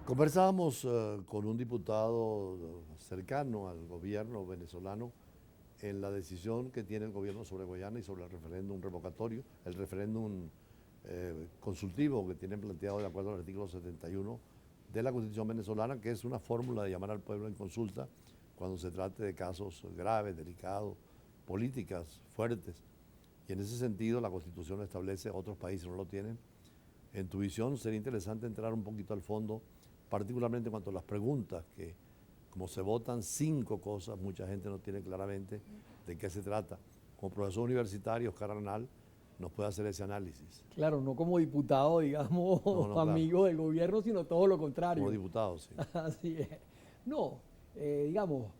Conversábamos con un diputado cercano al gobierno venezolano en la decisión que tiene el gobierno sobre Guyana y sobre el referéndum revocatorio, el referéndum consultivo que tienen planteado de acuerdo al artículo 71 de la Constitución venezolana, que es una fórmula de llamar al pueblo en consulta cuando se trate de casos graves, delicados, políticas fuertes. Y en ese sentido la Constitución lo establece, otros países no lo tienen. En tu visión sería interesante entrar un poquito al fondo, particularmente en cuanto a las preguntas, que como se votan 5 cosas, mucha gente no tiene claramente de qué se trata. Como profesor universitario, Oscar Arnal nos puede hacer ese análisis. Claro, no como diputado, digamos, No, no, claro, amigo del gobierno, sino todo lo como contrario. diputado, sí. Así es. No, digamos,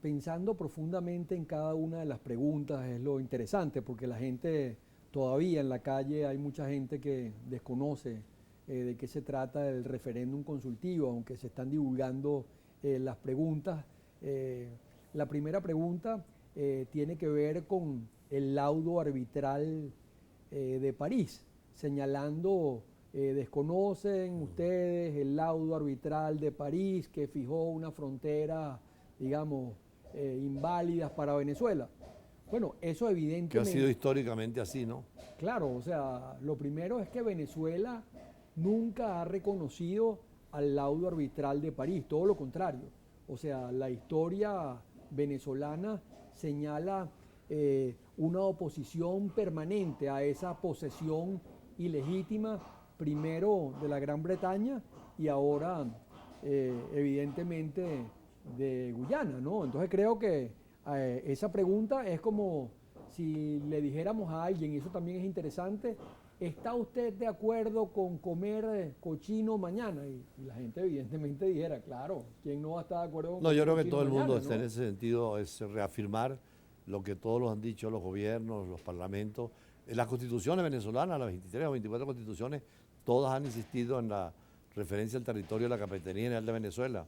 pensando profundamente en cada una de las preguntas es lo interesante, porque la gente todavía en la calle hay mucha gente que desconoce de qué se trata el referéndum consultivo, aunque se están divulgando las preguntas. Eh, la primera pregunta tiene que ver con el laudo arbitral de París, señalando, desconocen ustedes el laudo arbitral de París que fijó una frontera, digamos, inválidas para Venezuela. Bueno, eso Que ha sido evidentemente, históricamente así, ¿no? claro, o sea, lo primero es que Venezuela nunca ha reconocido al laudo arbitral de París, todo lo contrario. O sea, la historia venezolana señala una oposición permanente a esa posesión ilegítima, primero de la Gran Bretaña y ahora evidentemente de Guyana, ¿no? Entonces creo que esa pregunta es como si le dijéramos a alguien, y eso también es interesante, ¿está usted de acuerdo con comer cochino mañana? Y la gente evidentemente dijera, claro, ¿quién no va a estar de acuerdo con No, yo comer creo que cochino todo el mundo mañana, está en no? ese sentido, es reafirmar lo que todos los han dicho los gobiernos, los parlamentos. En las constituciones venezolanas, las 23 o 24 constituciones, todas han insistido en la referencia al territorio de la Capitanía General de Venezuela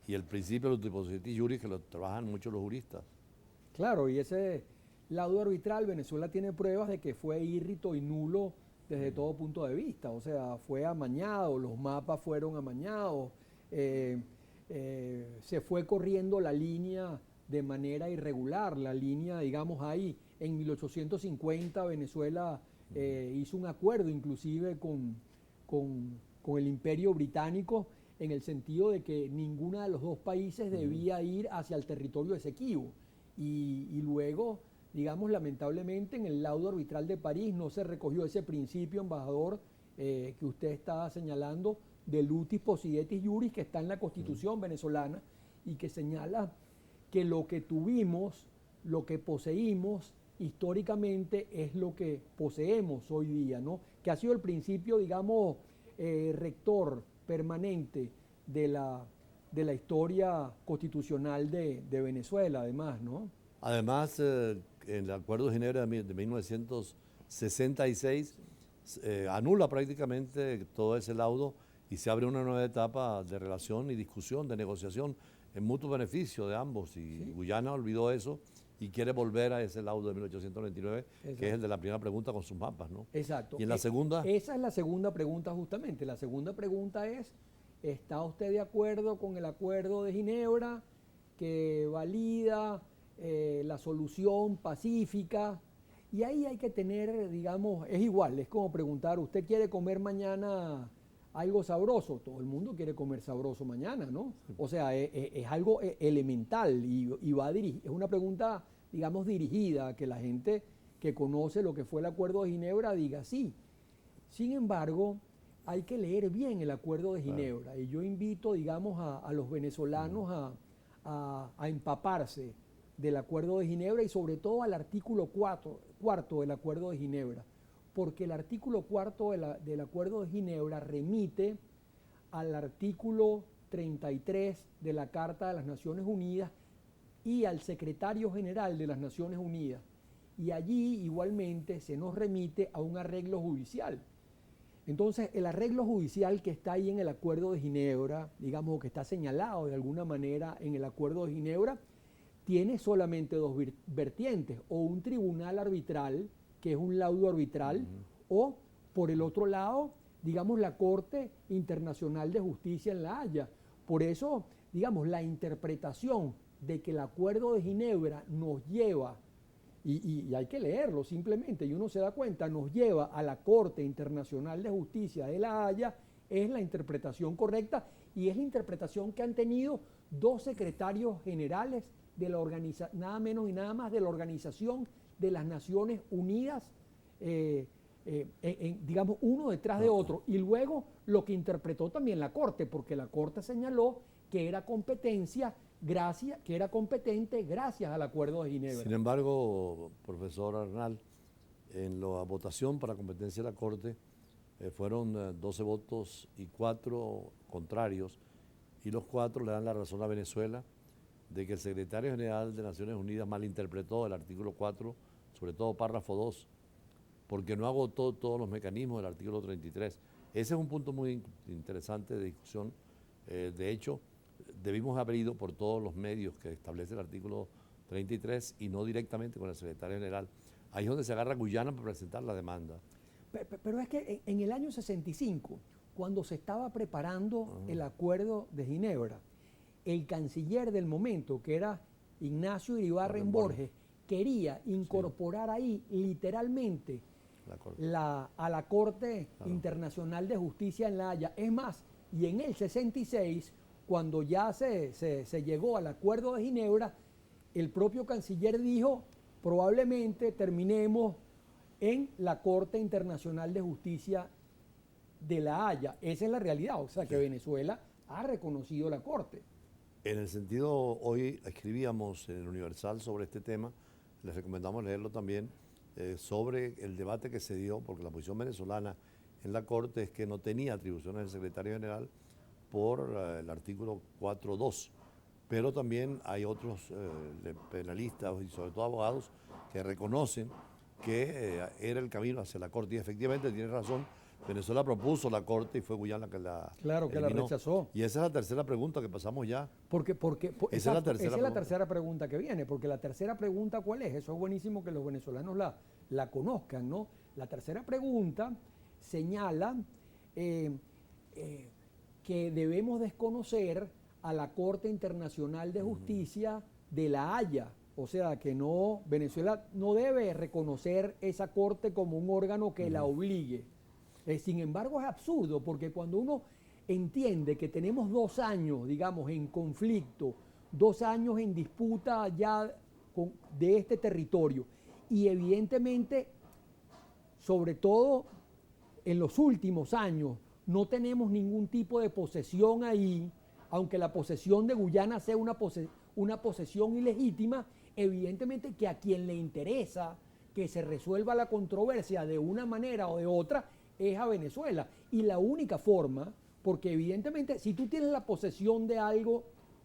y el principio de utipositis juris que lo trabajan muchos los juristas. Claro, y ese laudo arbitral, Venezuela tiene pruebas de que fue írrito y nulo desde todo punto de vista, o sea, fue amañado, los mapas fueron amañados, eh, se fue corriendo la línea de manera irregular, la línea, digamos, ahí en 1850 Venezuela hizo un acuerdo inclusive con el Imperio Británico en el sentido de que ninguno de los dos países debía ir hacia el territorio Esequibo. Y luego, digamos, lamentablemente en el laudo arbitral de París no se recogió ese principio, embajador, que usted está señalando, del utis possidetis juris que está en la Constitución venezolana y que señala que lo que tuvimos, lo que poseímos históricamente es lo que poseemos hoy día, ¿no? Que ha sido el principio, digamos, rector permanente de la historia constitucional de Venezuela, además, ¿no? Además, en el Acuerdo de Ginebra de 1966 anula prácticamente todo ese laudo y se abre una nueva etapa de relación y discusión, de negociación en mutuo beneficio de ambos. Y Sí, Guyana olvidó eso y quiere volver a ese laudo de 1899, que es el exacto. de la primera pregunta con sus mapas, ¿no? Exacto. Y en la segunda, Esa es la segunda pregunta justamente. La segunda pregunta es, ¿está usted de acuerdo con el acuerdo de Ginebra que valida la solución pacífica? Y ahí hay que tener, digamos, es igual, es como preguntar, ¿usted quiere comer mañana algo sabroso? Todo el mundo quiere comer sabroso mañana, ¿no? O sea, es algo elemental y va es una pregunta, digamos, dirigida a que la gente que conoce lo que fue el Acuerdo de Ginebra diga sí. Sin embargo, hay que leer bien el Acuerdo de claro, Ginebra y yo invito, digamos, a los venezolanos a empaparse del Acuerdo de Ginebra y sobre todo al artículo cuarto del Acuerdo de Ginebra, porque el artículo cuarto del Acuerdo de Ginebra remite al artículo 33 de la Carta de las Naciones Unidas y al secretario general de las Naciones Unidas. Y allí igualmente se nos remite a un arreglo judicial. Entonces, el arreglo judicial que está ahí en el Acuerdo de Ginebra, digamos que está señalado de alguna manera en el Acuerdo de Ginebra, tiene solamente dos vertientes, o un tribunal arbitral, que es un laudo arbitral, o por el otro lado, digamos, la Corte Internacional de Justicia en La Haya. Por eso, digamos, la interpretación de que el Acuerdo de Ginebra nos lleva, y hay que leerlo simplemente, y uno se da cuenta, nos lleva a la Corte Internacional de Justicia de La Haya, es la interpretación correcta y es la interpretación que han tenido dos secretarios generales de la nada menos y nada más de la Organización de las Naciones Unidas, digamos, uno detrás de otro. Y luego lo que interpretó también la Corte, porque la Corte señaló que era que era competente gracias al Acuerdo de Ginebra. Sin embargo, profesor Arnal, en la votación para competencia de la Corte fueron 12 votos y 4 contrarios, y los 4 le dan la razón a Venezuela de que el secretario general de Naciones Unidas malinterpretó el artículo 4, sobre todo párrafo 2, porque no agotó todos los mecanismos del artículo 33. Ese es un punto muy interesante de discusión. De hecho, debimos haber ido por todos los medios que establece el artículo 33 y no directamente con el secretario general. Ahí es donde se agarra Guyana para presentar la demanda. Pero es que en el año 65, cuando se estaba preparando el Acuerdo de Ginebra, el canciller del momento, que era Ignacio Iribarren Borges, quería incorporar ahí literalmente a la Corte Internacional de Justicia en La Haya. Es más, y en el 66, cuando ya se llegó al Acuerdo de Ginebra, el propio canciller dijo, probablemente terminemos en la Corte Internacional de Justicia de La Haya. Esa es la realidad, o sea que Venezuela ha reconocido la Corte. En el sentido, hoy escribíamos en el Universal sobre este tema, les recomendamos leerlo también, sobre el debate que se dio, porque la posición venezolana en la Corte es que no tenía atribuciones del secretario general por el artículo 4.2, pero también hay otros penalistas y sobre todo abogados que reconocen que era el camino hacia la Corte, y efectivamente tiene razón. Venezuela propuso la Corte y fue Guyana que la eliminó. La rechazó. Y esa es la tercera pregunta que pasamos ya. Esa es la tercera pregunta que viene, porque la tercera pregunta, ¿cuál es? Eso es buenísimo que los venezolanos la conozcan, ¿no? La tercera pregunta señala que debemos desconocer a la Corte Internacional de Justicia de La Haya. O sea, que Venezuela no debe reconocer esa Corte como un órgano que la obligue. Sin embargo, es absurdo, porque cuando uno entiende que tenemos 2 años, digamos, en conflicto, 2 años en disputa ya de este territorio, y evidentemente, sobre todo en los últimos años, no tenemos ningún tipo de posesión ahí, aunque la posesión de Guyana sea una posesión ilegítima, evidentemente que a quien le interesa que se resuelva la controversia de una manera o de otra es a Venezuela. Y la única forma, porque evidentemente si tú tienes la posesión de algo,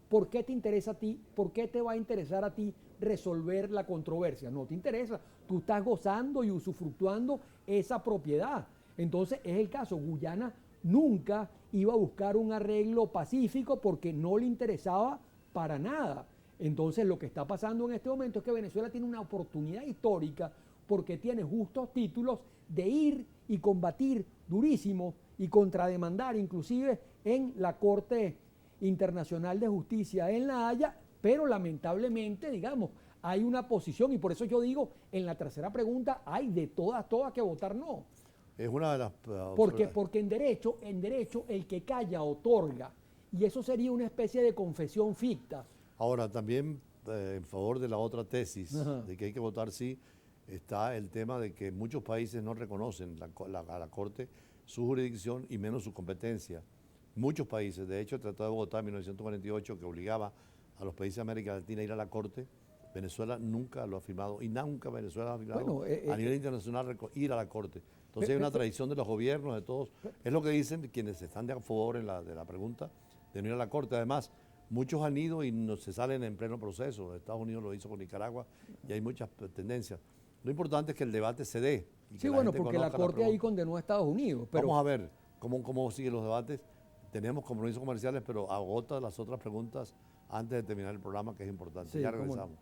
¿por qué te interesa a ti? ¿Por qué te va a interesar a ti resolver la controversia? No te interesa. Tú estás gozando y usufructuando esa propiedad. Entonces es el caso. Guyana nunca iba a buscar un arreglo pacífico porque no le interesaba para nada. Entonces lo que está pasando en este momento es que Venezuela tiene una oportunidad histórica porque tiene justos títulos de ir y combatir durísimo y contrademandar inclusive en la Corte Internacional de Justicia en La Haya, pero lamentablemente, digamos, hay una posición, y por eso yo digo, en la tercera pregunta hay de todas que votar no. Es una de las... Porque en derecho el que calla otorga, y eso sería una especie de confesión ficta. Ahora, también en favor de la otra tesis, de que hay que votar sí, está el tema de que muchos países no reconocen a la Corte su jurisdicción y menos su competencia. Muchos países, de hecho el Tratado de Bogotá en 1948, que obligaba a los países de América Latina a ir a la Corte, Venezuela nunca lo ha firmado, y nunca Venezuela ha firmado a nivel internacional ir a la Corte. Entonces hay una tradición de los gobiernos, de todos. Es lo que dicen quienes están de favor de la pregunta, de no ir a la Corte. Además, muchos han ido y no se salen en pleno proceso. Estados Unidos lo hizo con Nicaragua y hay muchas tendencias. Lo importante es que el debate se dé. Sí, bueno, porque la Corte ahí condenó a Estados Unidos. Pero vamos a ver cómo siguen los debates. Tenemos compromisos comerciales, pero agota las otras preguntas antes de terminar el programa, que es importante. Sí, ya regresamos.